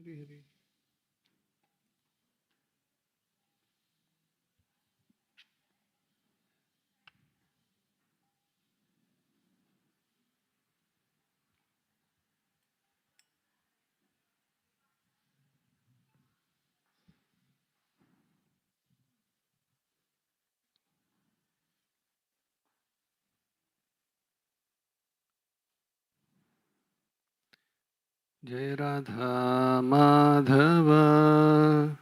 Hari Hari. Jai Radha Madhava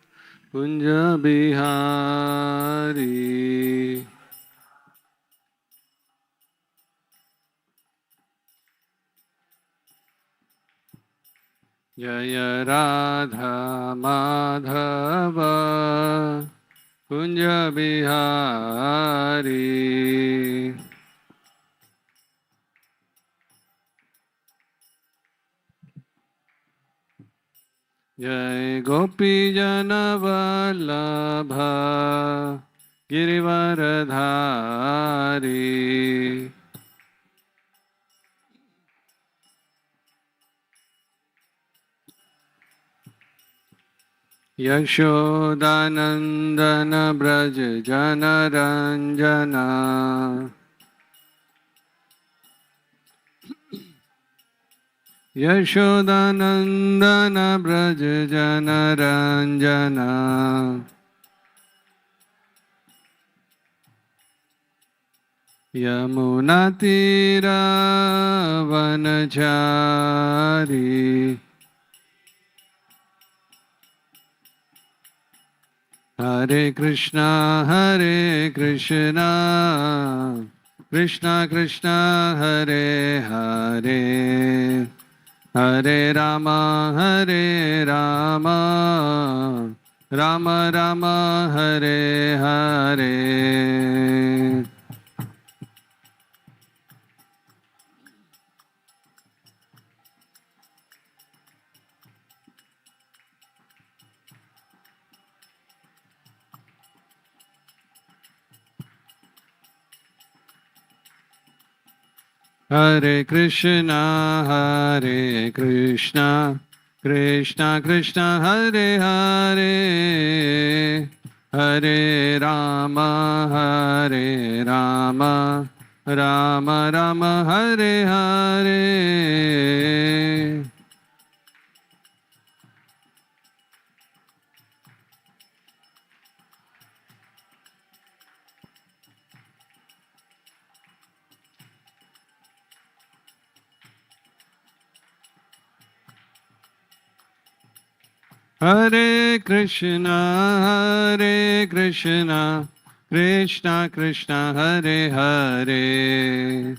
Kunja Bihari Jaya Radha Madhava Kunja Bihari Jai Gopi Jana Vallabha Girivaradhari Yashodanandana Braj Jana Ranjana Yashodanandana Braj Jana Ranjana Yamunatira Vanachari Hare Krishna Krishna Krishna Hare Hare Hare Rama Rama Rama Hare Hare Hare Krishna Krishna Krishna Hare Hare Hare Rama Rama Rama Hare Hare Hare Krishna Krishna Krishna Hare Hare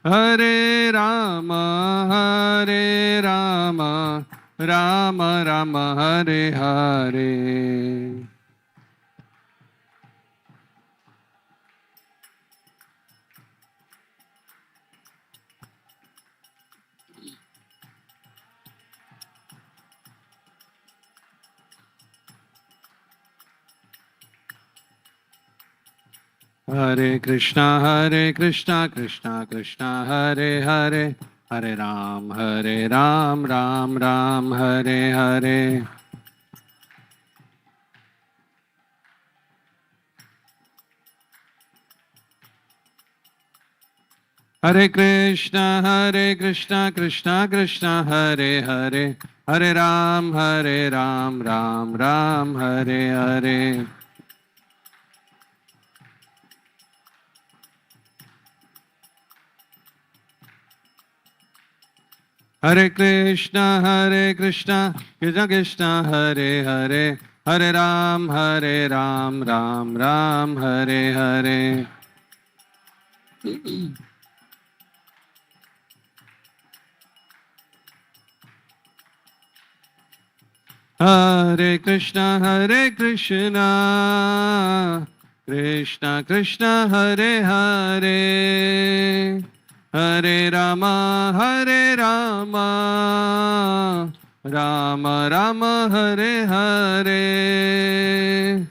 Hare Rama Rama Rama Hare Hare Hare Krishna Krishna Krishna Hare Hare Hare Ram Ram Ram Hare Hare Hare Krishna Krishna Krishna Hare Hare Hare Ram Ram Ram Hare Hare Hare Krishna Krishna Krishna Hare Hare Hare Ram Ram Ram Hare Hare Hare Krishna Krishna Krishna Hare Hare Hare Rama Rama Rama Hare Hare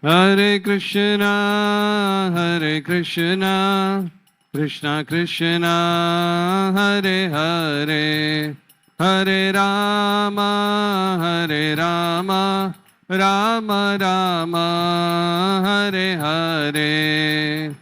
Hare Krishna, Krishna Krishna, Hare Hare, Hare Rama, Rama Rama, Hare Hare.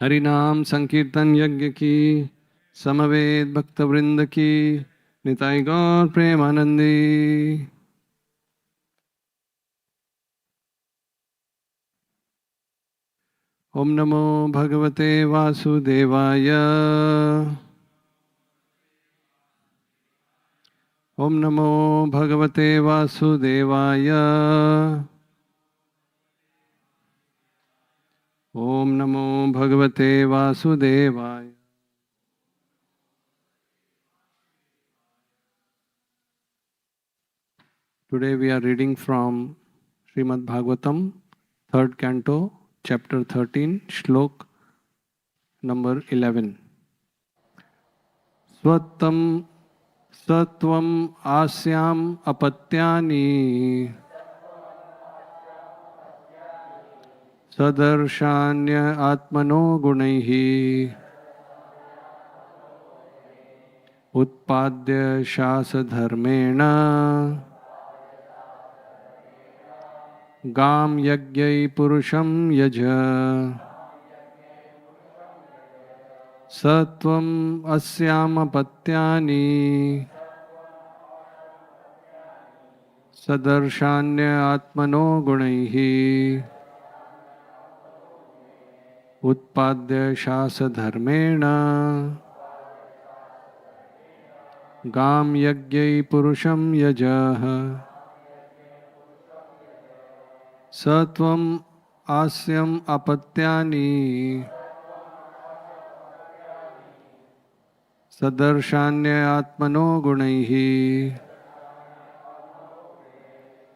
हरिनाम संकीर्तन यज्ञ की समवेत भक्त वृंद की निताई गौर प्रेमानंदी। ओम नमो भगवते वासुदेवाय। ओम नमो भगवते वासुदेवाय। ओम नमो भगवते वासुदेवाय। Today we are reading from Srimad Bhagavatam, third canto, chapter 13, shlok number 11. Swatam Satvam Asyam Apatyani Sadarshanya Atmano Gunaihi Utpadya Shasadharmena Gam Yagyai Purusham Yaja Satvam Asyam Apatyani Sadarshanya Atmano Gunaihi Utpadya Shasadharmena Gam Yagyai Purusham Yajah Satvam Asyam Apatyani Sadarshanya Atmano Gunaihi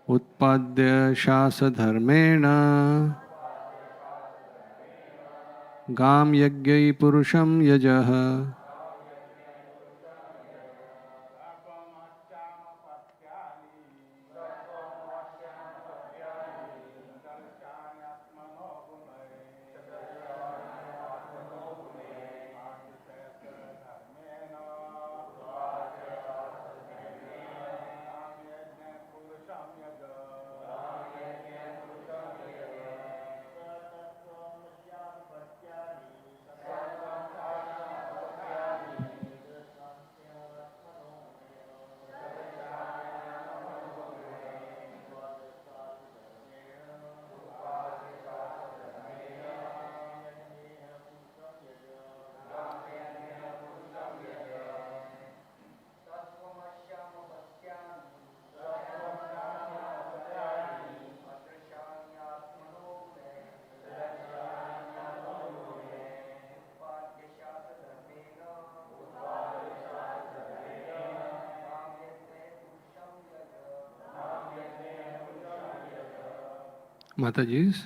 Utpadya Shasadharmena Gam Yagyai Purusham Yajah Mataji's.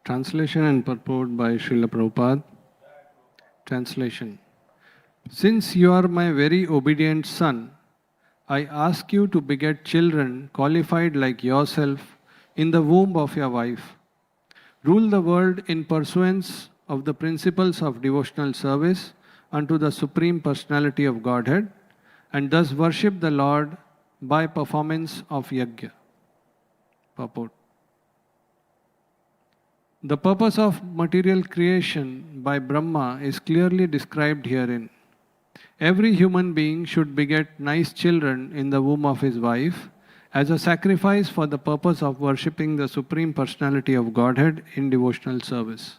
Translation and purport by Srila Prabhupada. Translation. Since you are my very obedient son, I ask you to beget children qualified like yourself in the womb of your wife. Rule the world in pursuance of the principles of devotional service unto the Supreme Personality of Godhead, and thus worship the Lord by performance of yajna. Purport. The purpose of material creation by Brahma is clearly described herein. Every human being should beget nice children in the womb of his wife as a sacrifice for the purpose of worshipping the Supreme Personality of Godhead in devotional service.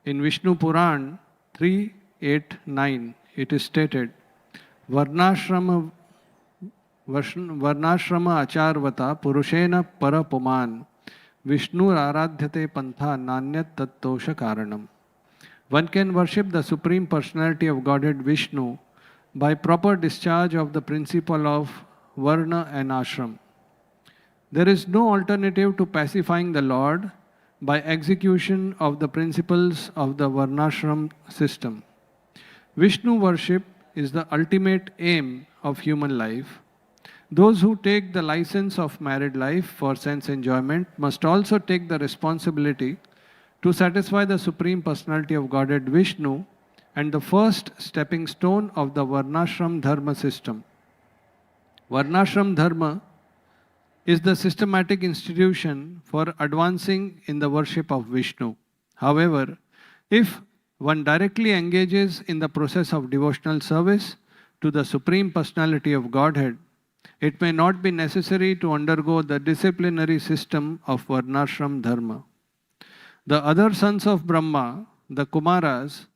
In Vishnu Puran 3.8.9, it is stated, Varnashrama acharvata purushena parapuman Vishnu aradhyate pantha nanyat tattosha karanam. One can worship the Supreme Personality of Godhead Vishnu by proper discharge of the principle of Varna and Ashram. There is no alternative to pacifying the Lord by execution of the principles of the Varnashram system. Vishnu worship is the ultimate aim of human life. Those who take the license of married life for sense enjoyment must also take the responsibility to satisfy the Supreme Personality of Godhead Vishnu and the first stepping stone of the Varnashram Dharma system. Varnashram Dharma is the systematic institution for advancing in the worship of Vishnu. However, if one directly engages in the process of devotional service to the Supreme Personality of Godhead, it may not be necessary to undergo the disciplinary system of Varnashram Dharma. The other sons of Brahma, the Kumaras,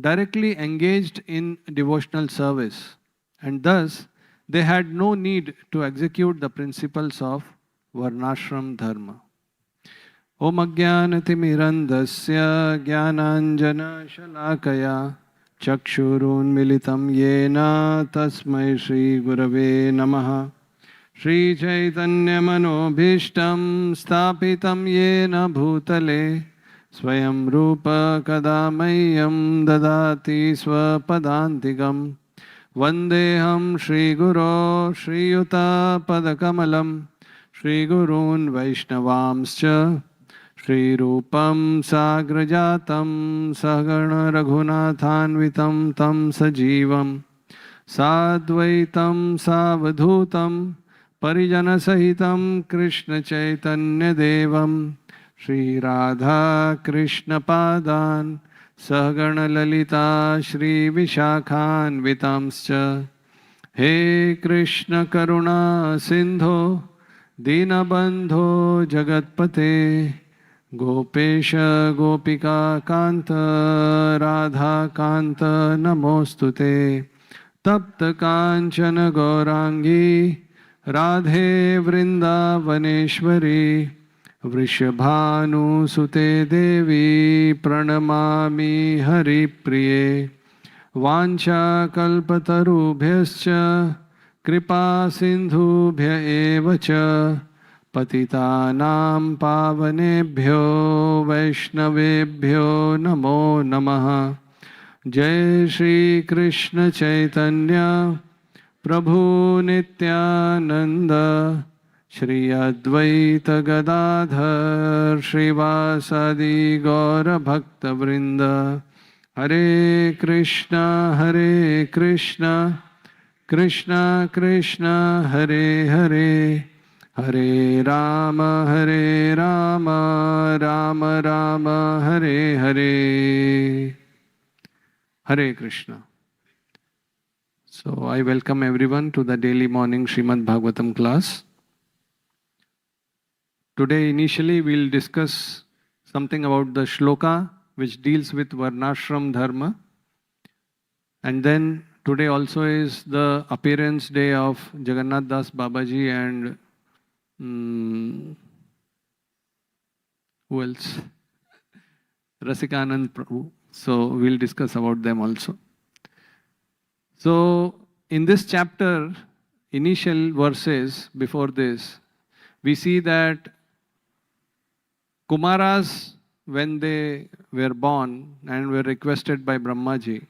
directly engaged in devotional service, and thus they had no need to execute the principles of Varnashram Dharma. Om Ajnanatimirandasya Jnananjana Shalakaya Chakshurunmilitam Yena Tasmai Shri Gurave Namaha Shri Chaitanya Manobhishtam Stapitam Yena Bhutale Swayam Rupa Kadamayam Dadati Swapadantigam Vandeham Shri Guru Shri Yuta Padakamalam Shri Gurun Vaishnavamscha Shri Rupam Sagrajatam Sagana Raghunathanvitam Tam Sajivam Sadvaitam Savadhutam Parijana Sahitam Krishna Chaitanya Devam Shri Radha Krishna Padan Sahagana Lalita Shri Vishakhan Vitamscha He Krishna Karuna Sindho Dinabandho Jagatpate Gopesha Gopika Kanta Radha Kanta Namostute Tapta Kanchana Gaurangi Radhe Vrindavaneshwari Vrishabhanu Sute Devi Pranamami Hari Priye Vancha Kalpatarubhyascha Kripa Sindhubhya Evacha Patitanam Pavanebhyo Vaishnavebhyo Namo Namaha Jai Shri Krishna Chaitanya Prabhu Nityananda Shri Advaita Gadadhar Shrivasadi Gaura Bhakta Vrinda Hare Krishna Krishna Krishna Hare Hare Hare Rama Rama Rama Hare Hare Hare Krishna. So I welcome everyone to the daily morning Srimad Bhagavatam class. Today initially we'll discuss something about the shloka which deals with Varnashram Dharma. And then today also is the appearance day of Jagannath Das Babaji and who else? Rasikanand Prabhu. So we'll discuss about them also. So in this chapter, initial verses before this, we see that Kumaras, when they were born and were requested by Brahmaji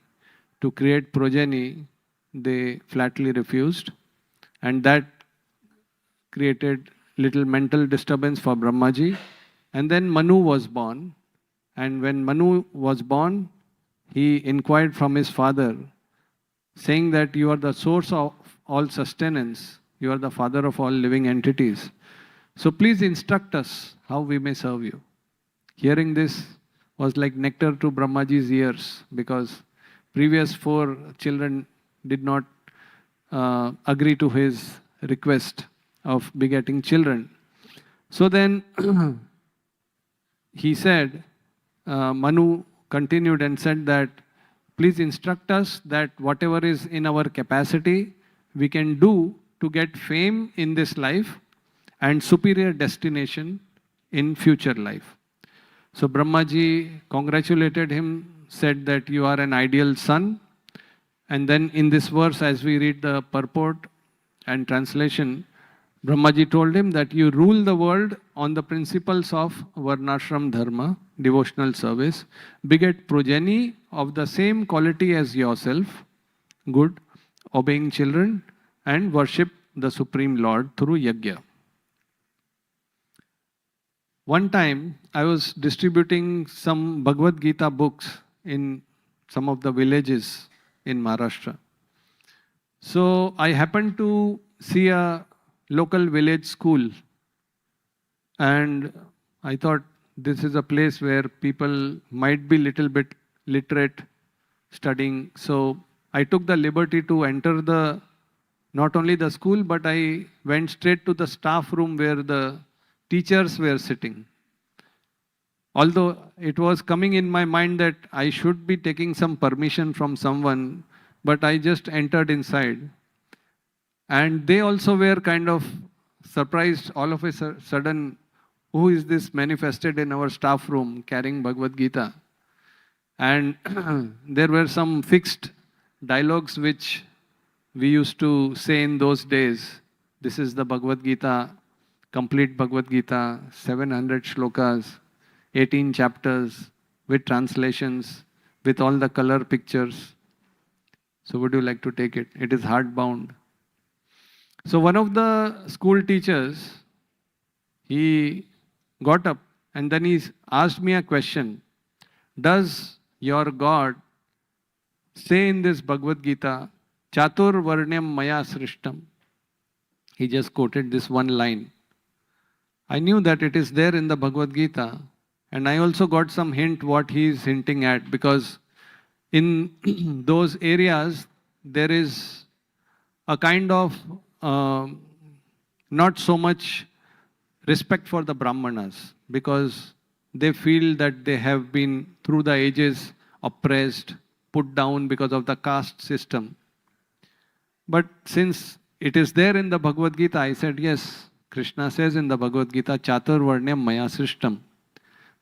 to create progeny, they flatly refused, and that created little mental disturbance for Brahmaji. And then Manu was born, and when Manu was born, he inquired from his father, saying that you are the source of all sustenance, you are the father of all living entities. So please instruct us how we may serve you. Hearing this was like nectar to Brahmaji's ears, because previous 4 children did not agree to his request. of begetting children. So then he said, Manu continued and said that, please instruct us that whatever is in our capacity, we can do to get fame in this life and superior destination in future life. So Brahmaji congratulated him, said that you are an ideal son. And then in this verse, as we read the purport and translation, Brahmaji told him that you rule the world on the principles of Varnashram Dharma, devotional service, beget progeny of the same quality as yourself, good, obeying children, and worship the Supreme Lord through yajna. One time, I was distributing some Bhagavad Gita books in some of the villages in Maharashtra. So I happened to see a local village school, and I thought this is a place where people might be little bit literate studying. So I took the liberty to enter not only the school, but I went straight to the staff room where the teachers were sitting. Although it was coming in my mind that I should be taking some permission from someone, but I just entered inside. And they also were kind of surprised all of a sudden, who is this manifested in our staff room carrying Bhagavad Gita? And there were some fixed dialogues which we used to say in those days. This is the Bhagavad Gita, complete Bhagavad Gita, 700 shlokas, 18 chapters, with translations, with all the color pictures. So would you like to take it? It is hardbound. So one of the school teachers, he got up and then he asked me a question. Does your God say in this Bhagavad Gita, Chatur Varnyam Maya Srishtam? He just quoted this one line. I knew that it is there in the Bhagavad Gita, and I also got some hint what he is hinting at, because in those areas there is a kind of not so much respect for the Brahmanas, because they feel that they have been through the ages oppressed, put down because of the caste system. But since it is there in the Bhagavad Gita, I said, yes, Krishna says in the Bhagavad Gita, Chatur Varnyam Maya Srishtam.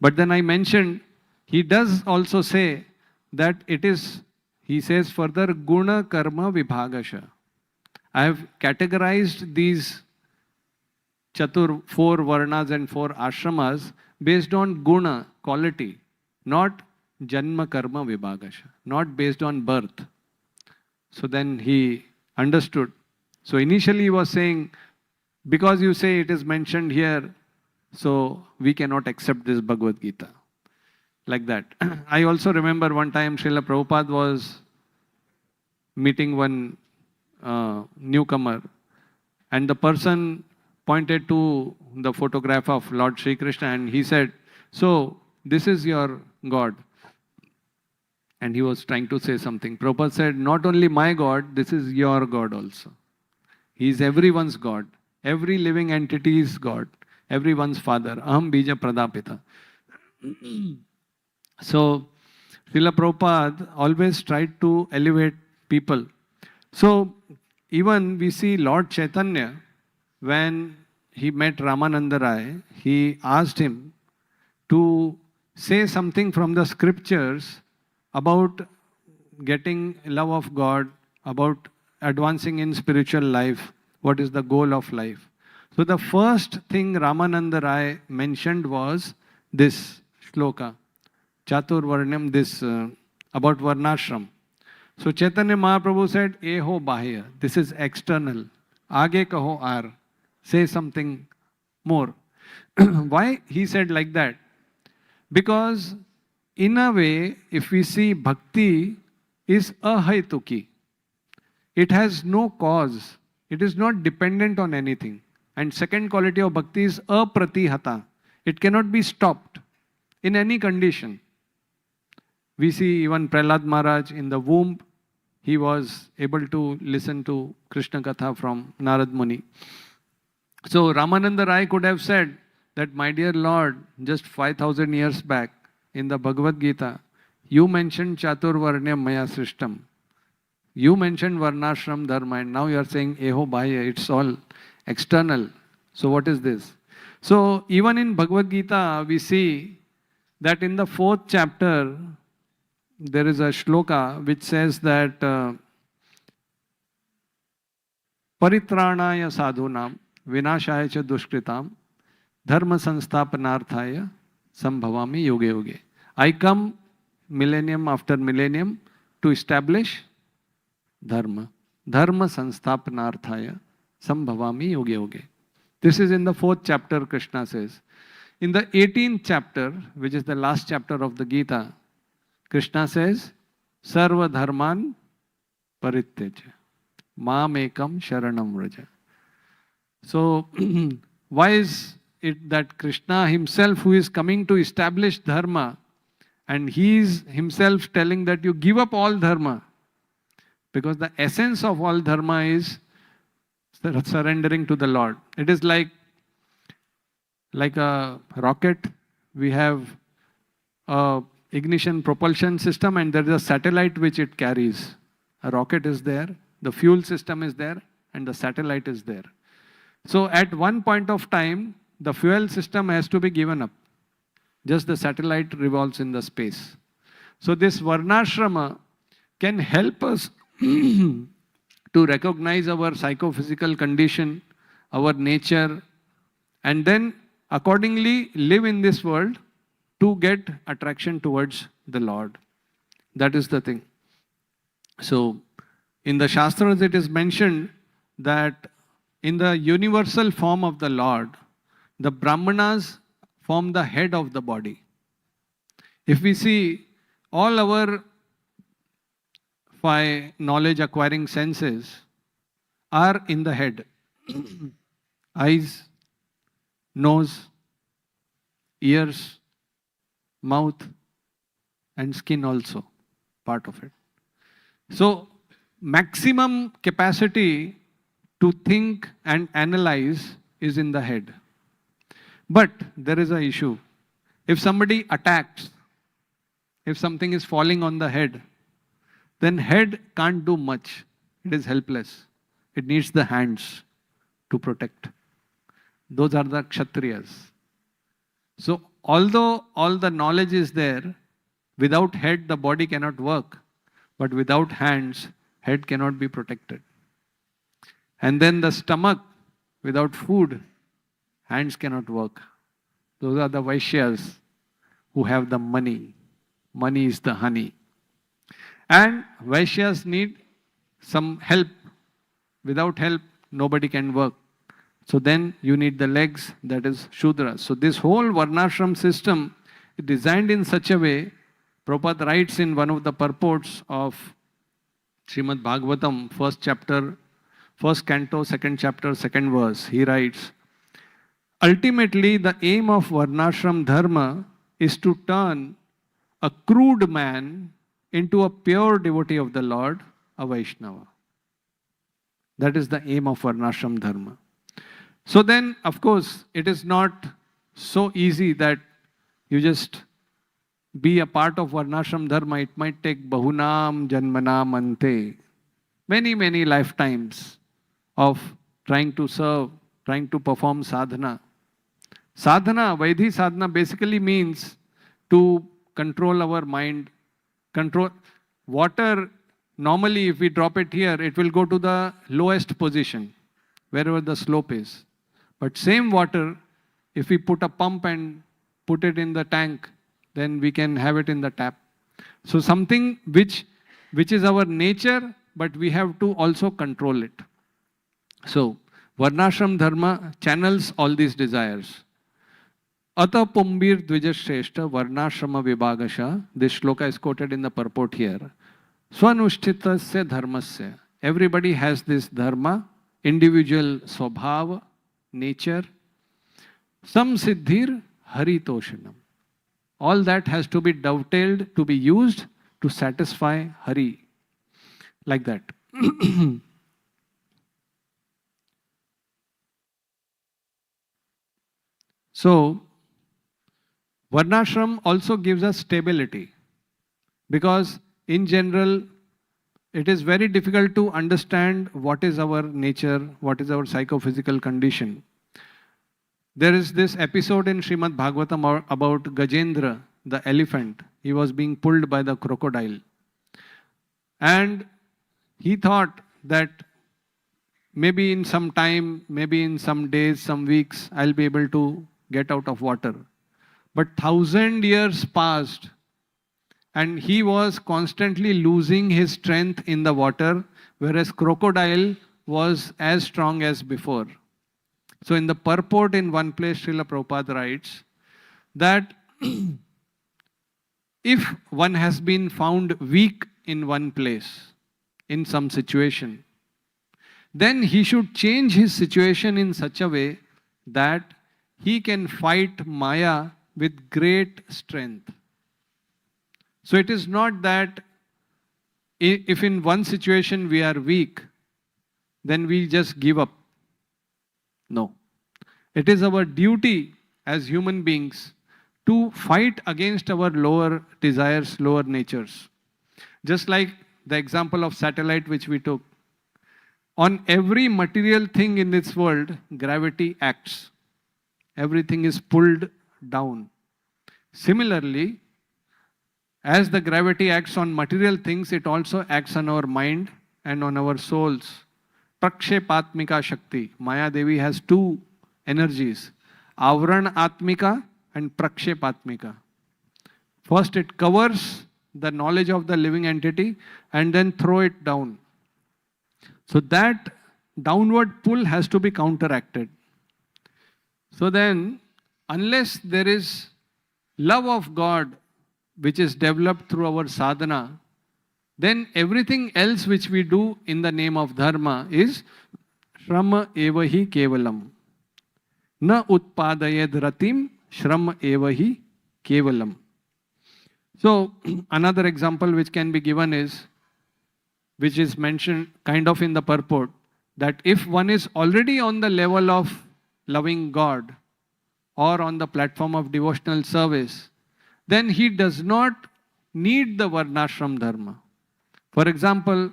But then I mentioned, he does also say that it is, he says further, Guna Karma Vibhagasha. I have categorized these four varnas and four ashramas based on guna, quality, not janma karma vibhagasha, not based on birth. So then he understood. So initially he was saying, because you say it is mentioned here, so we cannot accept this Bhagavad Gita. Like that. I also remember one time Srila Prabhupada was meeting one newcomer, and the person pointed to the photograph of Lord Sri Krishna and he said, so this is your God. And he was trying to say something. Prabhupada said, not only my God, this is your God also. He is everyone's God. Every living entity is God. Everyone's father. Aham bija pradapita. So, Srila Prabhupada always tried to elevate people. So, even we see Lord Chaitanya, when he met Ramananda Rai, he asked him to say something from the scriptures about getting love of God, about advancing in spiritual life, what is the goal of life. So the first thing Ramananda Rai mentioned was this shloka, Chatur Varnyam, this about Varnashram. So Chaitanya Mahaprabhu said, Eho Bahya, this is external. Aage kaho ar, say something more. Why he said like that? Because in a way, if we see bhakti is ahaituki. It has no cause. It is not dependent on anything. And second quality of bhakti is apratihata. It cannot be stopped in any condition. We see even Prahlad Maharaj in the womb, he was able to listen to Krishna Katha from Narad Muni. So Ramananda Rai could have said that, my dear Lord, just 5,000 years back in the Bhagavad Gita, you mentioned Chaturvarnyam Maya Srishtam. You mentioned Varnashram Dharma, and now you are saying Eho Bhaya, it's all external. So what is this? So even in Bhagavad Gita, we see that in the 4th chapter, there is a shloka which says that Paritranaya sadhunam vinashaya cha dushkritam dharma sansthapanarthaya sambhavami yoge yoge. I come millennium after millennium to establish dharma. Dharma sansthapanarthaya sambhavami yoge yoge. This is in the 4th chapter, Krishna says. In the 18th chapter, which is the last chapter of the Gita, Krishna says, Sarva dharman paritteja, mam ekam sharanam vraja. So, why is it that Krishna himself, who is coming to establish dharma, and he is himself telling that you give up all dharma? Because the essence of all dharma is surrendering to the Lord. It is like a rocket. We have a ignition propulsion system, and there is a satellite which it carries. A rocket is there, the fuel system is there, and the satellite is there. So at one point of time, the fuel system has to be given up. Just the satellite revolves in the space. So this Varnashrama can help us to recognize our psychophysical condition, our nature, and then accordingly live in this world to get attraction towards the Lord. That is the thing. So in the Shastras it is mentioned that in the universal form of the Lord, the Brahmanas form the head of the body. If we see all our 5 knowledge acquiring senses are in the head. Eyes, nose, ears, mouth, and skin also, part of it. So, maximum capacity to think and analyze is in the head. But there is an issue. If somebody attacks, if something is falling on the head, then head can't do much. It is helpless. It needs the hands to protect. Those are the Kshatriyas. So, although all the knowledge is there, without head the body cannot work. But without hands, head cannot be protected. And then the stomach, without food, hands cannot work. Those are the Vaishyas who have the money. Money is the honey. And Vaishyas need some help. Without help, nobody can work. So then you need the legs, that is Shudra. So this whole Varnashram system is designed in such a way. Prabhupada writes in one of the purports of Srimad Bhagavatam, 1st chapter, 1st canto, 2nd chapter, 2nd verse. He writes, ultimately the aim of Varnashram Dharma is to turn a crude man into a pure devotee of the Lord, a Vaishnava. That is the aim of Varnashram Dharma. So then, of course, it is not so easy that you just be a part of Varnashram Dharma. It might take Bahunam Janmanam Ante. Many lifetimes of trying to serve, trying to perform sadhana. Sadhana, Vaidhi sadhana basically means to control our mind. Control water, normally if we drop it here, it will go to the lowest position, wherever the slope is. But same water, if we put a pump and put it in the tank, then we can have it in the tap. So something which is our nature, but we have to also control it. So Varnashram Dharma channels all these desires. Ata Pumbir Dvijashreshta Varnashrama Vibhagasha. This shloka is quoted in the purport here. Swanushthitasya dharmasya. Everybody has this dharma, individual swabhava, nature. Samsiddhir haritoshanam. All that has to be dovetailed, to be used to satisfy Hari. Like that. So, Varnashram also gives us stability, because in general, it is very difficult to understand what is our nature, what is our psychophysical condition. There is this episode in Srimad Bhagavatam about Gajendra, the elephant. He was being pulled by the crocodile. And he thought that maybe in some time, maybe in some days, some weeks, I'll be able to get out of water. But 1,000 years passed, and he was constantly losing his strength in the water, whereas crocodile was as strong as before. So in the purport in one place, Srila Prabhupada writes that if one has been found weak in one place, in some situation, then he should change his situation in such a way that he can fight Maya with great strength. So it is not that if in one situation we are weak, then we just give up. No. It is our duty as human beings to fight against our lower desires, lower natures. Just like the example of satellite which we took. On every material thing in this world, gravity acts. Everything is pulled down. Similarly, as the gravity acts on material things, it also acts on our mind and on our souls. Prakshepatmika Shakti. Maya Devi has two energies. Avran Atmika and Prakshepatmika. First it covers the knowledge of the living entity and then throw it down. So that downward pull has to be counteracted. So then, unless there is love of God which is developed through our sadhana, then everything else which we do in the name of dharma is Shram evahi kevalam. Na utpadayed ratim Shram evahi kevalam. So, another example which can be given is, which is mentioned kind of in the purport, that if one is already on the level of loving God or on the platform of devotional service, then he does not need the Varnashram dharma. For example,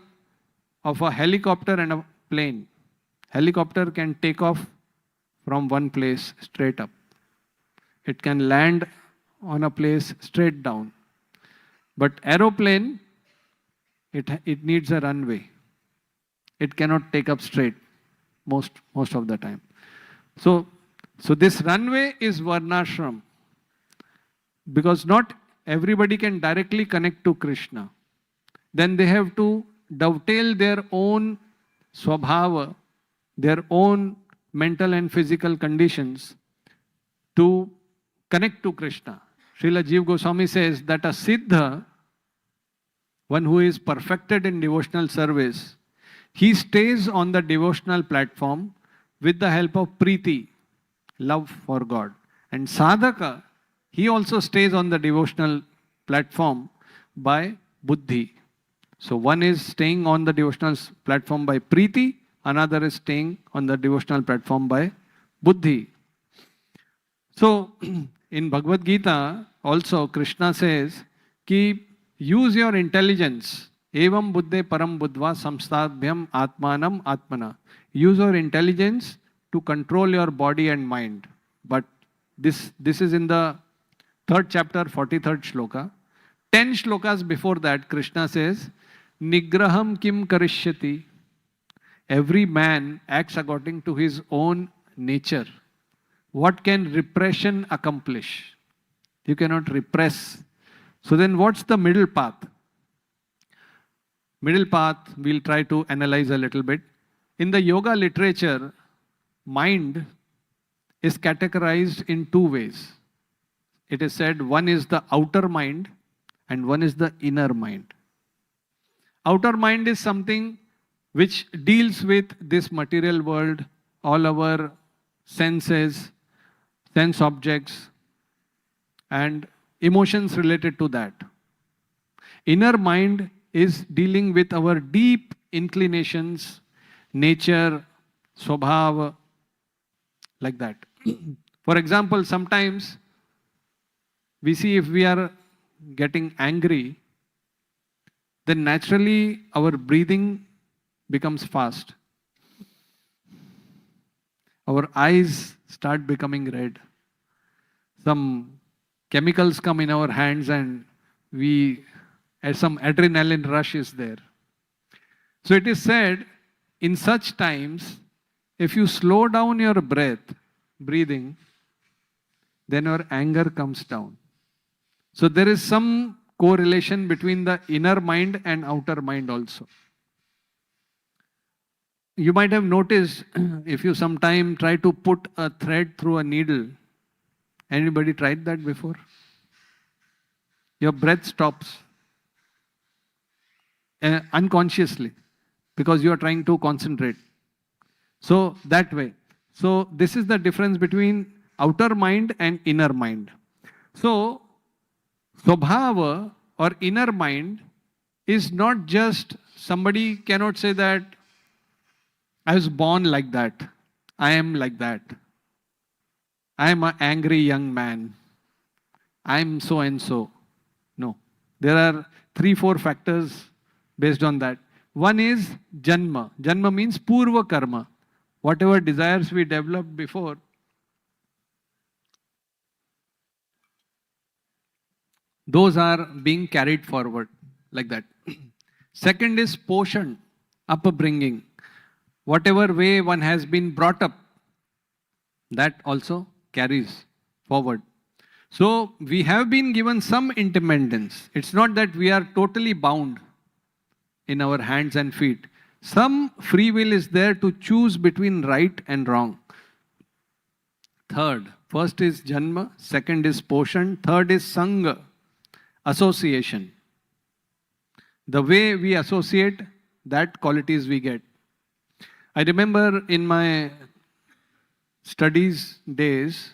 of a helicopter and a plane. Helicopter can take off from one place straight up. It can land on a place straight down. But aeroplane, it needs a runway. It cannot take up straight most of the time. So this runway is Varnashram. Because not everybody can directly connect to Krishna. Then they have to dovetail their own swabhava, their own mental and physical conditions to connect to Krishna. Srila Jiva Goswami says that a siddha, one who is perfected in devotional service, he stays on the devotional platform with the help of priti, love for God. And sadhaka, he also stays on the devotional platform by buddhi. So one is staying on the devotional platform by priti, another is staying on the devotional platform by buddhi. So in Bhagavad Gita also Krishna says ki use your intelligence. Evam buddhe param buddhva samstadhyam atmanam atmana. Use your intelligence to control your body and mind. But this is in the 3rd chapter, 43rd shloka. 10 shlokas before that, Krishna says, Nigraham kim karishyati. Every man acts according to his own nature. What can repression accomplish? You cannot repress. So then what's the middle path? Middle path, we'll try to analyze a little bit. In the yoga literature, mind is categorized in two ways. It is said one is the outer mind and one is the inner mind. Outer mind is something which deals with this material world, all our senses, sense objects, and emotions related to that. Inner mind is dealing with our deep inclinations, nature, swabhava, like that. For example, sometimes we see if we are getting angry, then naturally our breathing becomes fast. Our eyes start becoming red. Some chemicals come in our hands and some adrenaline rush is there. So it is said, in such times, if you slow down your breathing, then your anger comes down. So there is some correlation between the inner mind and outer mind also. You might have noticed if you sometime try to put a thread through a needle. Anybody tried that before? Your breath stops unconsciously because you are trying to concentrate. So that way. So this is the difference between outer mind and inner mind. So Swabhava or inner mind is not just, somebody cannot say that I was born like that, I am like that, I am an angry young man, I am so and so. No. There are 3-4 factors based on that. One is Janma. Janma means Purva Karma. Whatever desires we developed before, those are being carried forward like that. Second is Poshan, upbringing. Whatever way one has been brought up, that also carries forward. So we have been given some independence. It's not that we are totally bound in our hands and feet. Some free will is there to choose between right and wrong. First is Janma, second is Poshan, third is Sangha, association. The way we associate, that qualities we get. I remember in my studies days,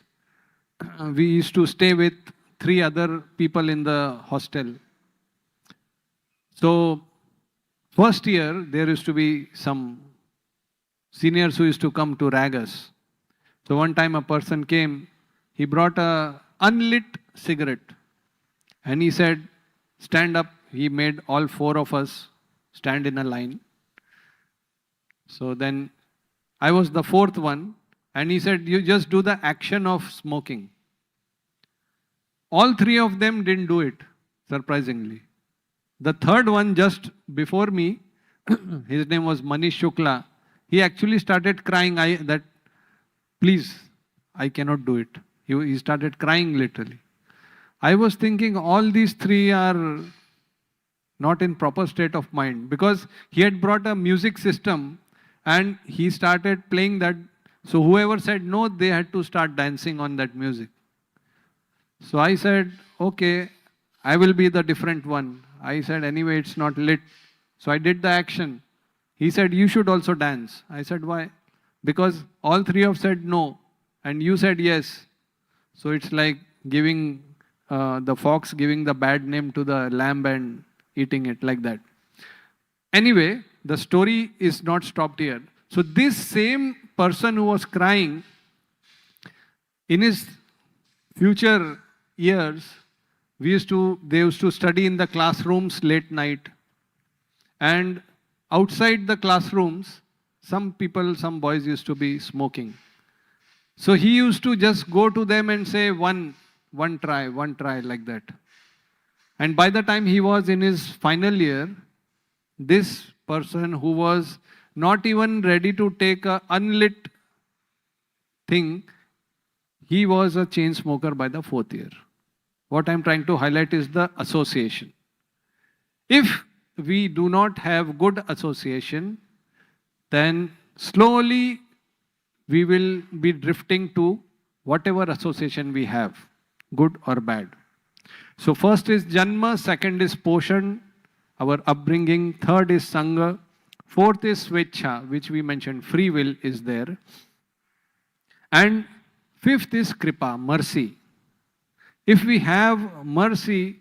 we used to stay with 3 other people in the hostel. So, first year, there used to be some seniors who used to come to rag us. So one time a person came, he brought a unlit cigarette and he said, stand up. He made all 4 of us stand in a line. So then I was the 4th one and he said, you just do the action of smoking. All 3 of them didn't do it, surprisingly. The 3rd one just before me, his name was Manish Shukla, he actually started crying, please, I cannot do it. He started crying literally. I was thinking all these 3 are not in proper state of mind because he had brought a music system and he started playing that. So whoever said no, they had to start dancing on that music. So I said, okay, I will be the different one. I said, anyway, it's not lit. So I did the action. He said, you should also dance. I said, why? Because all 3 have said no and you said yes. So it's like giving the fox giving the bad name to the lamb and eating it like that. Anyway, the story is not stopped here. So this same person who was crying, in his future years, they used to study in the classrooms late night. And outside the classrooms, some boys used to be smoking. So he used to just go to them and say, one try like that. And by the time he was in his final year, this person who was not even ready to take a unlit thing, he was a chain smoker by the 4th year. What I'm trying to highlight is the association. If we do not have good association, then slowly we will be drifting to whatever association we have, good or bad. So first is Janma, second is Poshan, our upbringing, third is Sangha, fourth is Svecha, which we mentioned, free will is there. And fifth is Kripa, mercy. If we have mercy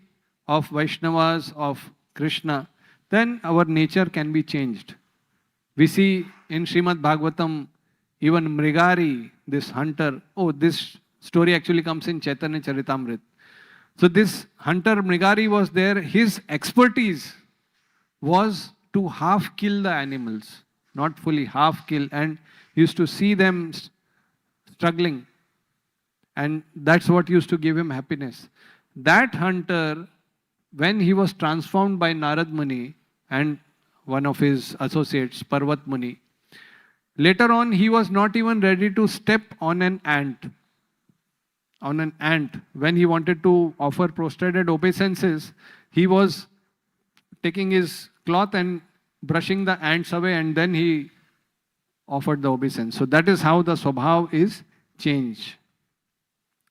of Vaishnavas, of Krishna, then our nature can be changed. We see in Srimad Bhagavatam, even Mrigari, this hunter, this story actually comes in Chaitanya Charitamrita. So this hunter Mrigari was there. His expertise was to half kill the animals, not fully, half kill, and used to see them struggling. And that's what used to give him happiness. That hunter, when he was transformed by Narad Muni and one of his associates, Parvat Muni, later on he was not even ready to step on an ant. On an ant. When he wanted to offer prostrated obeisances, he was taking his cloth and brushing the ants away, and then he offered the obeisance. So that is how the Swabhav is changed.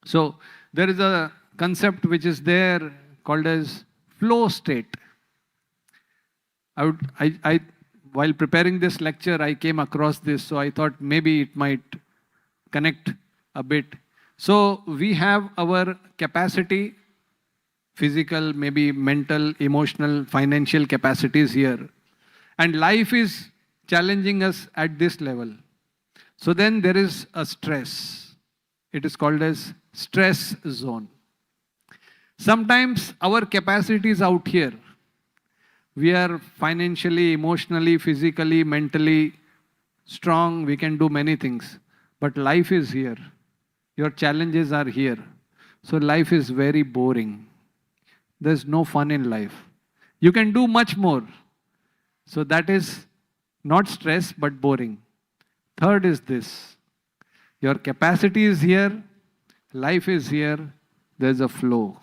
So there is a concept which is there called as flow state. While preparing this lecture, I came across this, so I thought maybe it might connect a bit. So we have our capacity, physical, maybe mental, emotional, financial capacities here. And life is challenging us at this level. So then there is a stress. It is called as stress zone. Sometimes our capacity is out here. We are financially, emotionally, physically, mentally strong. We can do many things. But life is here. Your challenges are here. So life is very boring. There's no fun in life. You can do much more. So that is not stress but boring. Third is this. Your capacity is here. Life is here. There's a flow.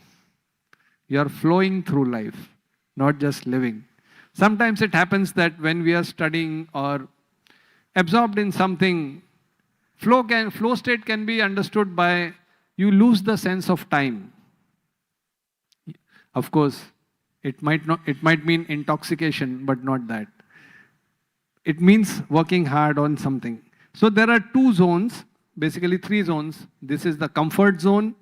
You're flowing through life, not just living. Sometimes it happens that when we are studying or absorbed in something, flow state can be understood by you lose the sense of time. Of course, it might mean intoxication, but not that. It means working hard on something. So there are two zones, basically three zones. This is the comfort zone,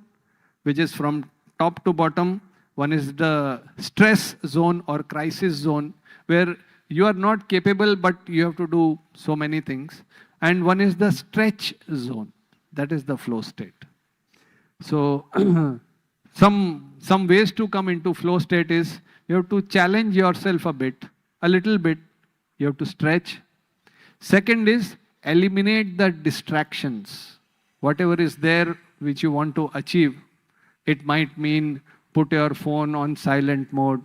which is from top to bottom. One is the stress zone or crisis zone, where you are not capable, but you have to do so many things. And one is the stretch zone. That is the flow state. So some ways to come into flow state is you have to challenge yourself a little bit. You have to stretch. Second is eliminate the distractions. Whatever is there which you want to achieve, it might mean put your phone on silent mode,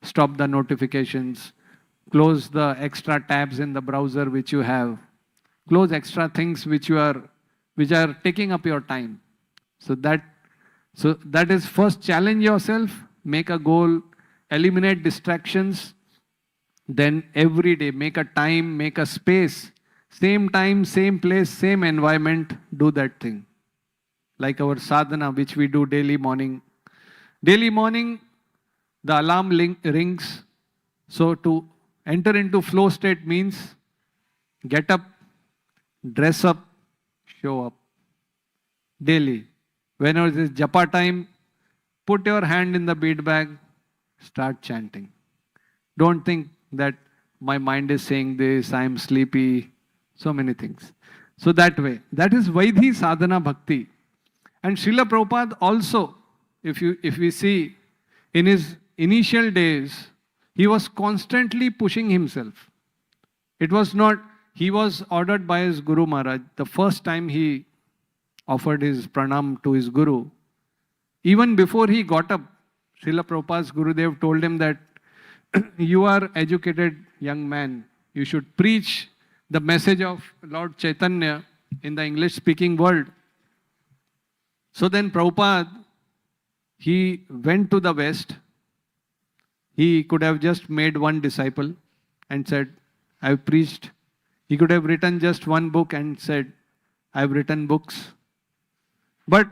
stop the notifications, close the extra tabs in the browser which you have, close extra things which are taking up your time. So that is first, challenge yourself, make a goal, eliminate distractions. Then every day make a time, make a space, same time, same place, same environment, do that thing. Like our sadhana which we do daily morning. Daily morning, the alarm rings. So to enter into flow state means get up, dress up, show up. Daily. Whenever it is japa time, put your hand in the bead bag, start chanting. Don't think that my mind is saying this, I am sleepy, so many things. So that way, that is Vaidhi Sadhana Bhakti. And Srila Prabhupada also, if we see, in his initial days, he was constantly pushing himself. It was not, he was ordered by his Guru Maharaj. The first time he offered his pranam to his Guru, even before he got up, Srila Prabhupada's Gurudev told him that you are educated young man. You should preach the message of Lord Chaitanya in the English-speaking world. So then Prabhupada, he went to the West. He could have just made one disciple and said, I've preached. He could have written just one book and said, I've written books. But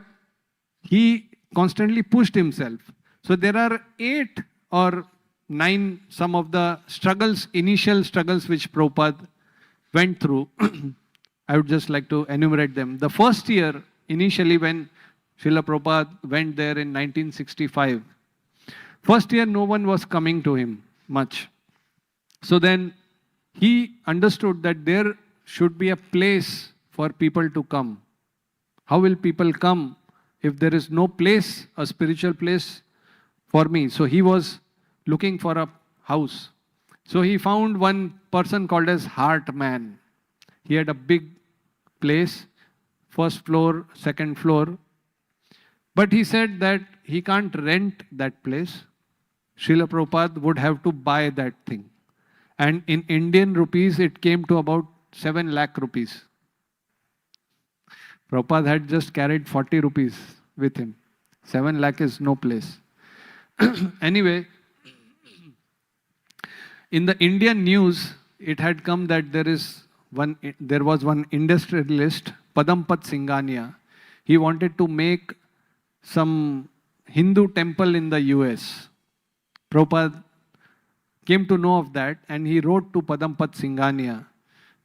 he constantly pushed himself. So there are 8 or 9 some of the struggles, initial struggles which Prabhupada went through. I would just like to enumerate them. The first year, initially when Srila Prabhupada went there in 1965, first year no one was coming to him much. So then he understood that there should be a place for people to come. How will people come if there is no place, a spiritual place for me. So he was looking for a house. So he found one person called as Heart Man. He had a big place, first floor, second floor. But he said that he can't rent that place. Srila Prabhupada would have to buy that thing. And in Indian rupees, it came to about 7 lakh rupees. Prabhupada had just carried 40 rupees with him. 7 lakh is no place. Anyway, in the Indian news, it had come that there was one industrialist, Padampat Singhania. He wanted to make some Hindu temple in the US. Prabhupada came to know of that and he wrote to Padampat Singhania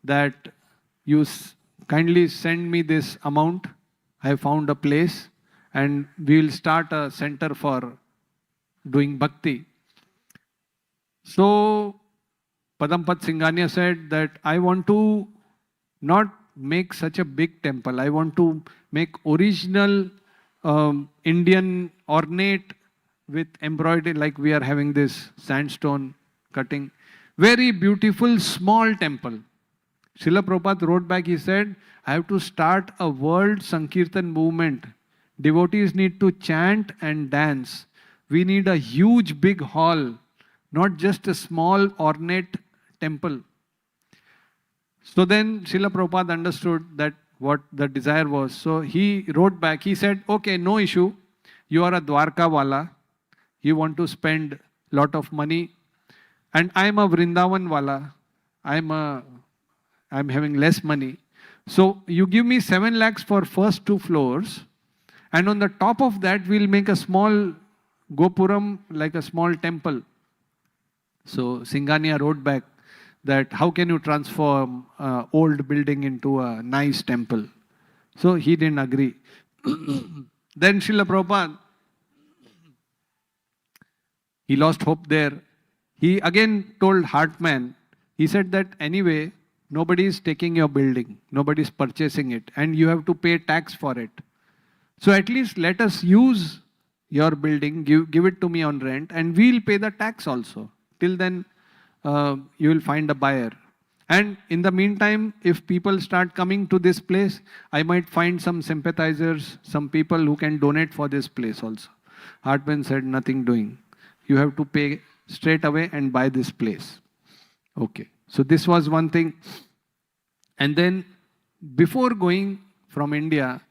that you kindly send me this amount. I have found a place and we will start a center for doing bhakti. So Padampat Singhania said that I want to not make such a big temple. I want to make original Indian ornate with embroidery, like we are having this sandstone cutting. Very beautiful small temple. Srila Prabhupada wrote back, he said, I have to start a world Sankirtan movement. Devotees need to chant and dance. We need a huge big hall, not just a small ornate temple. So then Srila Prabhupada understood that what the desire was. So he wrote back, he said, okay, no issue. You are a Dwarka wala. You want to spend lot of money. And I am a Vrindavan wala. I'm having less money. So you give me 7 lakhs for first 2 floors. And on the top of that, we'll make a small Gopuram, like a small temple. So Singhania wrote back that how can you transform old building into a nice temple? So he didn't agree. Then Srila Prabhupada, he lost hope there. He again told Hartman, he said that anyway, nobody is taking your building, nobody is purchasing it, and you have to pay tax for it. So at least let us use your building, give it to me on rent, and we'll pay the tax also. Till then, you will find a buyer. And in the meantime, if people start coming to this place, I might find some sympathizers, some people who can donate for this place also. Hartman said, nothing doing. You have to pay straight away and buy this place. Okay. So this was one thing. And then before going from India,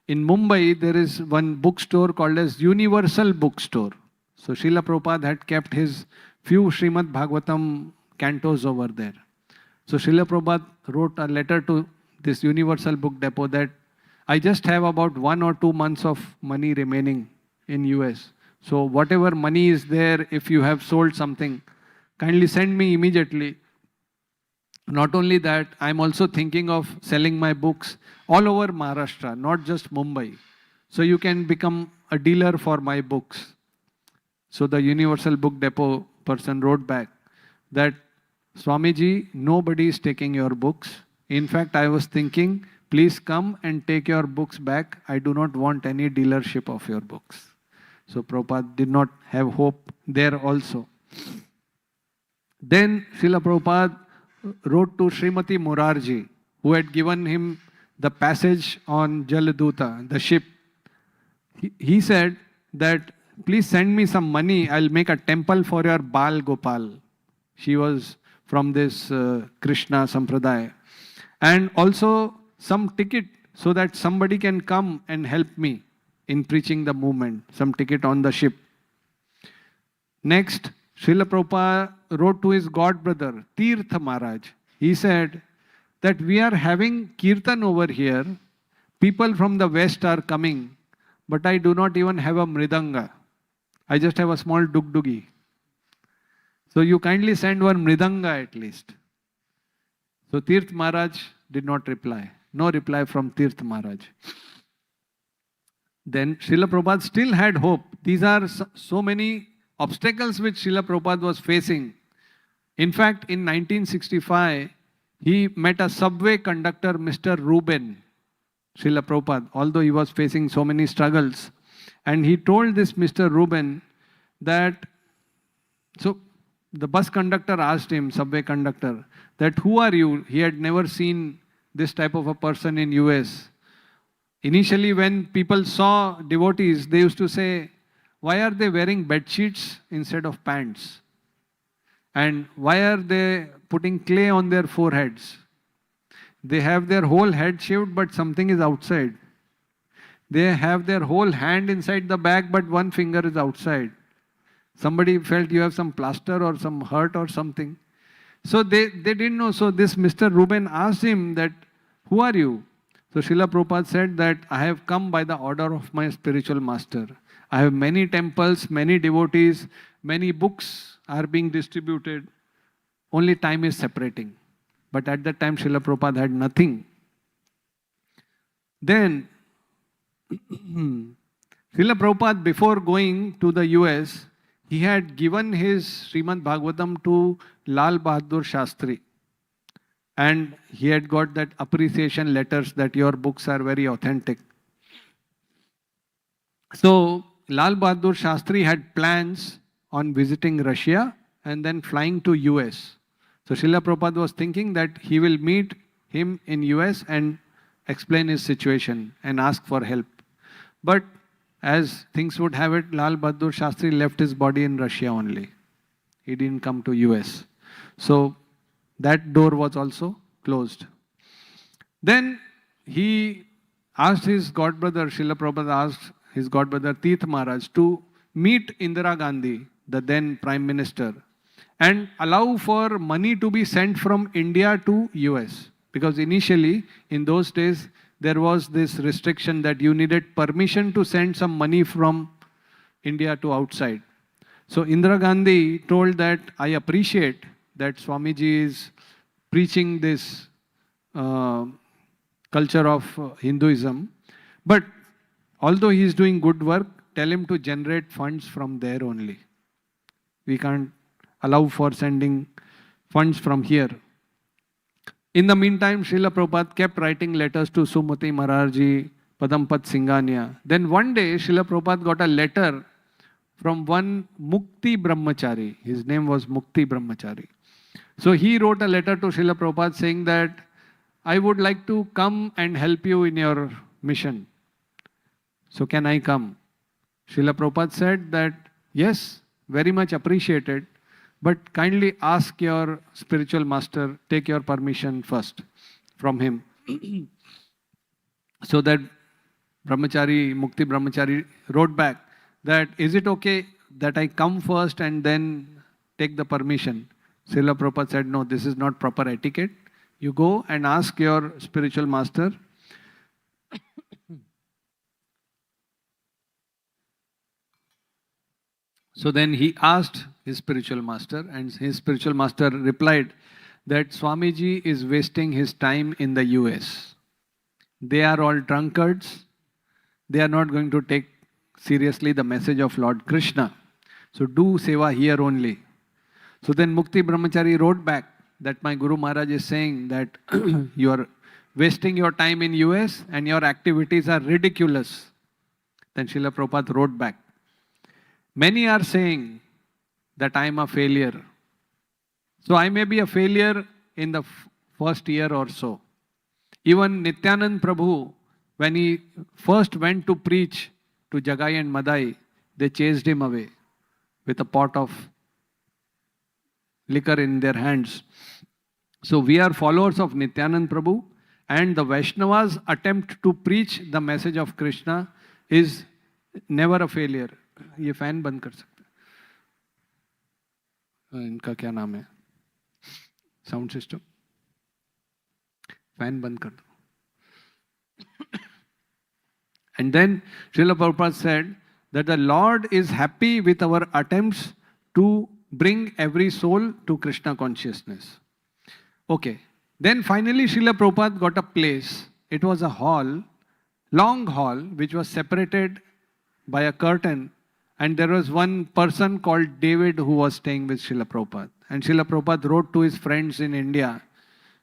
in Mumbai, there is one bookstore called as Universal Bookstore. So Srila Prabhupada had kept his few Srimad Bhagavatam cantos over there. So Srila Prabhupada wrote a letter to this Universal Book Depot that I just have about 1 or 2 months of money remaining in US. So whatever money is there, if you have sold something, kindly send me immediately. Not only that, I'm also thinking of selling my books all over Maharashtra, not just Mumbai. So you can become a dealer for my books. So the Universal Book Depot person wrote back that, Swamiji, nobody is taking your books. In fact, I was thinking, please come and take your books back. I do not want any dealership of your books. So Prabhupada did not have hope there also. Then Srila Prabhupada wrote to Srimati Morarji, who had given him the passage on Jaladuta, the ship. He said that, please send me some money, I'll make a temple for your Bal Gopal. She was from this Krishna Sampradaya. And also some ticket so that somebody can come and help me in preaching the movement, some ticket on the ship. Next, Srila Prabhupada wrote to his god brother, Tirtha Maharaj. He said that we are having kirtan over here. People from the west are coming, but I do not even have a mridanga. I just have a small dugdugi. So you kindly send one mridanga at least. So Tirtha Maharaj did not reply. No reply from Tirtha Maharaj. Then Srila Prabhupada still had hope. These are so many obstacles which Srila Prabhupada was facing. In fact, in 1965, he met a subway conductor, Mr. Reuben. Srila Prabhupada, although he was facing so many struggles. And he told this Mr. Reuben that, so the bus conductor asked him, subway conductor, that who are you? He had never seen this type of a person in US. Initially, when people saw devotees, they used to say, why are they wearing bed sheets instead of pants? And why are they putting clay on their foreheads? They have their whole head shaved, but something is outside. They have their whole hand inside the bag, but one finger is outside. Somebody felt you have some plaster or some hurt or something. So they didn't know. So this Mr. Reuben asked him that, who are you? So Srila Prabhupada said that I have come by the order of my spiritual master. I have many temples, many devotees, many books are being distributed. Only time is separating. But at that time, Srila Prabhupada had nothing. Then, Srila Prabhupada, before going to the US, he had given his Srimad Bhagavatam to Lal Bahadur Shastri. And he had got that appreciation letters that your books are very authentic. So, Lal Bahadur Shastri had plans on visiting Russia and then flying to US. So Srila Prabhupada was thinking that he will meet him in US and explain his situation and ask for help. But as things would have it, Lal Bahadur Shastri left his body in Russia only. He didn't come to US. So that door was also closed. Then he asked his godbrother, Srila Prabhupada asked his godbrother Tirth Maharaj to meet Indira Gandhi, the then Prime Minister, and allow for money to be sent from India to US. Because initially, in those days, there was this restriction that you needed permission to send some money from India to outside. So Indira Gandhi told that I appreciate that Swamiji is preaching this culture of Hinduism, but although he is doing good work, tell him to generate funds from there only. We can't allow for sending funds from here. In the meantime, Srila Prabhupada kept writing letters to Sumati Maharji, Padampat Singhania. Then one day, Srila Prabhupada got a letter from one Mukti Brahmachari. His name was Mukti Brahmachari. So he wrote a letter to Srila Prabhupada saying that, I would like to come and help you in your mission. So can I come? Srila Prabhupada said that, yes, very much appreciated, but kindly ask your spiritual master, take your permission first from him. So that Brahmachari, Mukti Brahmachari wrote back that, is it okay that I come first and then take the permission? Srila Prabhupada said, no, this is not proper etiquette. You go and ask your spiritual master. So then he asked his spiritual master, and his spiritual master replied that Swamiji is wasting his time in the US. They are all drunkards. They are not going to take seriously the message of Lord Krishna. So do seva here only. So then Mukti Brahmachari wrote back that my Guru Maharaj is saying that you are wasting your time in US and your activities are ridiculous. Then Srila Prabhupada wrote back, many are saying that I am a failure. So I may be a failure in the first year or so. Even Nityanand Prabhu, when he first went to preach to Jagai and Madai, they chased him away with a pot of liquor in their hands. So we are followers of Nityanand Prabhu, and the Vaishnavas' attempt to preach the message of Krishna is never a failure. ये fan बंद कर सकते हैं, इनका क्या नाम है, sound system, fan बंद कर दो. And then Srila Prabhupada said that the Lord is happy with our attempts to bring every soul to Krishna consciousness. Okay. Then finally Srila Prabhupada got a place. It was a hall, long hall, which was separated by a curtain. And there was one person called David who was staying with Srila Prabhupada. And Srila Prabhupada wrote to his friends in India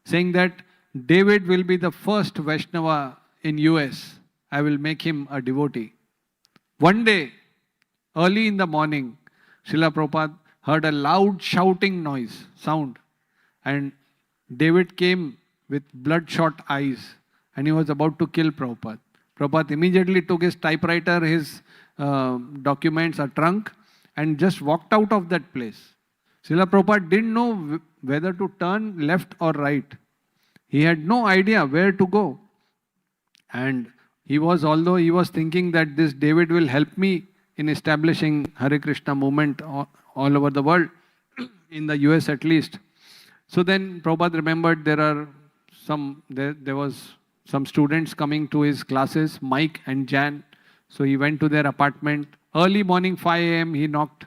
saying that David will be the first Vaishnava in US. I will make him a devotee. One day, early in the morning, Srila Prabhupada heard a loud shouting sound. And David came with bloodshot eyes and he was about to kill Prabhupada. Prabhupada immediately took his typewriter, his documents, a trunk, and just walked out of that place. Srila Prabhupada didn't know whether to turn left or right. He had no idea where to go. And although he was thinking that this David will help me in establishing Hare Krishna movement all over the world, in the US at least. So then Prabhupada remembered there was some students coming to his classes, Mike and Jan. So he went to their apartment. Early morning, 5 a.m. he knocked.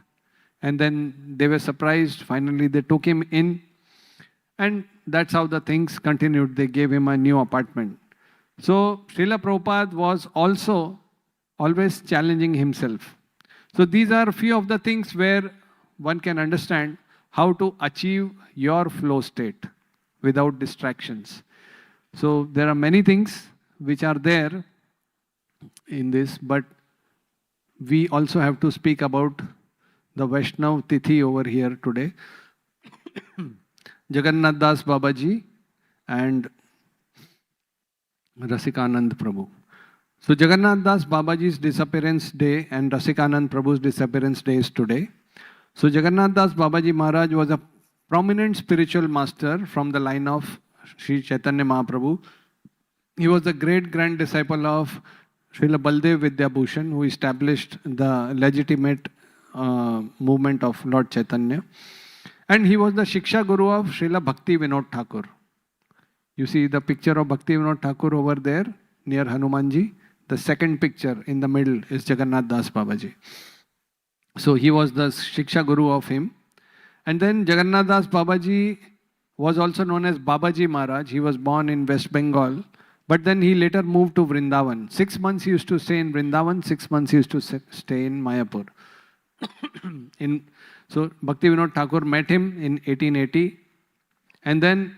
And then they were surprised. Finally, they took him in. And that's how the things continued. They gave him a new apartment. So Srila Prabhupada was also always challenging himself. So these are a few of the things where one can understand how to achieve your flow state without distractions. So there are many things which are there in this, but we also have to speak about the Vaishnav Tithi over here today. Jagannath Das Babaji and Rasikanand Prabhu. So Jagannath Das Babaji's disappearance day and Rasikanand Prabhu's disappearance day is today. So Jagannath Das Babaji Maharaj was a prominent spiritual master from the line of Sri Chaitanya Mahaprabhu. He was the great grand disciple of Srila Baldev Vidyabhushan, who established the legitimate movement of Lord Chaitanya. And he was the Shiksha Guru of Srila Bhakti Vinod Thakur. You see the picture of Bhakti Vinod Thakur over there near Hanumanji. The second picture in the middle is Jagannath Das Babaji. So he was the Shiksha Guru of him. And then Jagannath Das Babaji was also known as Babaji Maharaj. He was born in West Bengal. But then he later moved to Vrindavan. 6 months he used to stay in Vrindavan, 6 months he used to stay in Mayapur. So Bhakti Vinod Thakur met him in 1880. And then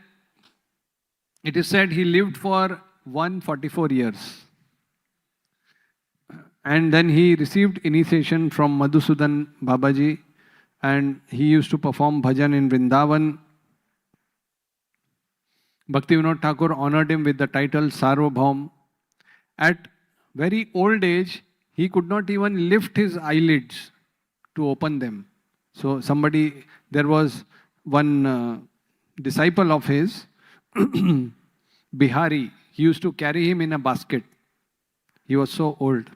it is said he lived for 144 years. And then he received initiation from Madhusudan Babaji. And he used to perform bhajan in Vrindavan. Bhakti Vinod Thakur honored him with the title Sarvabhaum. At very old age, he could not even lift his eyelids to open them. So there was one disciple of his, Bihari. He used to carry him in a basket. He was so old.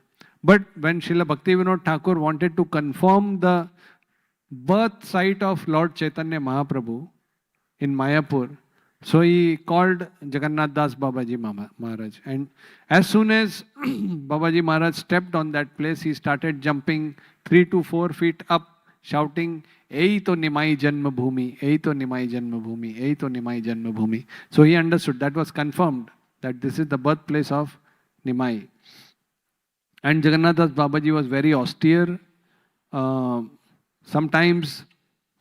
But when Srila Bhakti Vinod Thakur wanted to confirm the birth site of Lord Chaitanya Mahaprabhu in Mayapur, so he called Jagannath Das Babaji Maharaj. And as soon as Babaji Maharaj stepped on that place, he started jumping 3 to 4 feet up, shouting, "Ei to Nimai Janma Bhumi, Ei to Nimai Janma Bhumi, Ei to Nimai Janma Bhumi." So he understood, that was confirmed, that this is the birthplace of Nimai. And Jagannath Das Babaji was very austere. Sometimes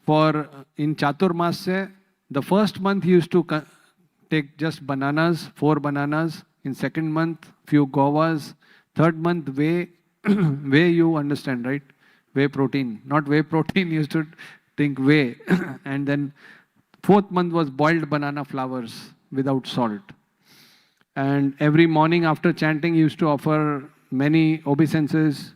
in Chaturmasya, the first month he used to take just bananas, 4 bananas. In second month, few govas. Third month, whey. Whey, you understand, right? Whey protein. Not whey protein, he used to think whey. And then fourth month was boiled banana flowers without salt. And every morning after chanting, he used to offer many obeisances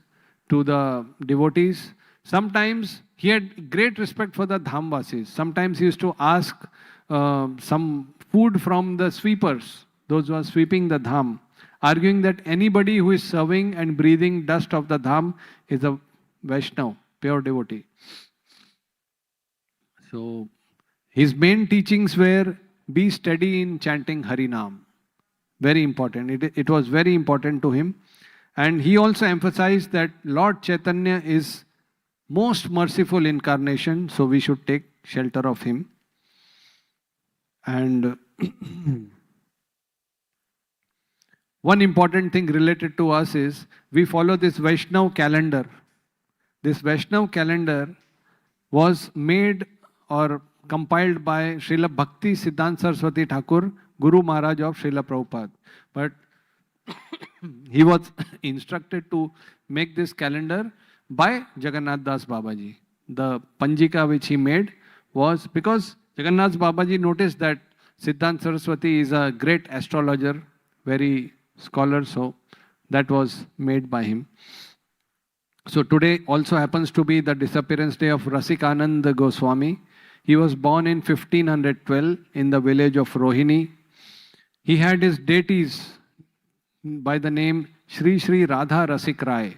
to the devotees. Sometimes he had great respect for the Dhamvasis. Sometimes he used to ask some food from the sweepers, those who are sweeping the Dham, arguing that anybody who is serving and breathing dust of the Dham is a Vaishnav, pure devotee. So his main teachings were, be steady in chanting Harinam. Very important. It was very important to him. And he also emphasized that Lord Chaitanya is most merciful incarnation, so we should take shelter of him. And one important thing related to us is we follow this Vaishnav calendar. This Vaishnav calendar was made or compiled by Srila Bhakti Siddhanta Saraswati Thakur, Guru Maharaj of Srila Prabhupada. But he was instructed to make this calendar by Jagannath Das Babaji. The Panjika which he made was because Jagannath Babaji noticed that Siddhant Saraswati is a great astrologer, very scholar, so that was made by him. So today also happens to be the disappearance day of Rasikanand Goswami. He was born in 1512 in the village of Rohini. He had his deities by the name Sri Sri Radha Rasik Rai.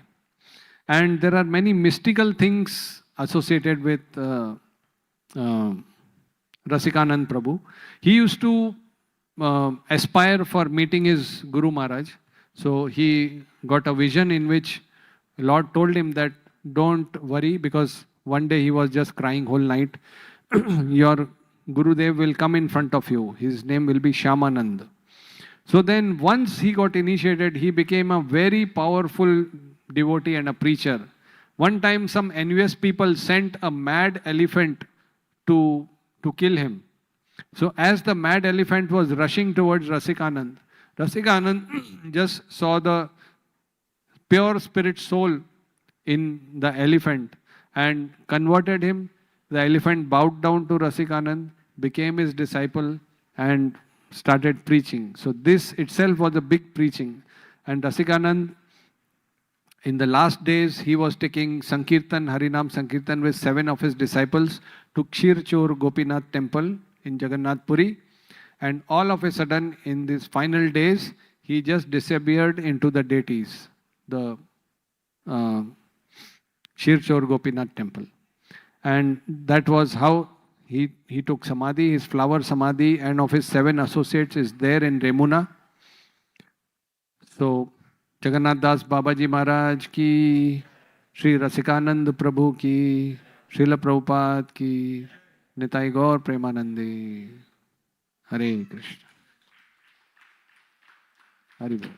And there are many mystical things associated with Rasikanand Prabhu. He used to aspire for meeting his Guru Maharaj. So he got a vision in which Lord told him that don't worry, because one day he was just crying whole night. Your Gurudev will come in front of you. His name will be Shyamanand. So then once he got initiated, he became a very powerful devotee and a preacher. One time some envious people sent a mad elephant to kill him. So as the mad elephant was rushing towards Rasikanand, Rasikanand just saw the pure spirit soul in the elephant and converted him. The elephant bowed down to Rasikanand, became his disciple and started preaching. So this itself was a big preaching. And Rasikanand, in the last days, he was taking Sankirtan, Harinam Sankirtan with 7 of his disciples to Kshirchor Gopinath temple in Jagannath Puri. And all of a sudden, in these final days, he just disappeared into the deities, the Kshirchor Gopinath temple. And that was how he took Samadhi, his flower Samadhi, and of his 7 associates is there in Remuna. So, Jagannath Das Babaji Maharaj ki, Sri Rasikanand Prabhu ki, Srila Prabhupada ki, Nitai Gaur Premanandi. Hare Krishna. HariBol.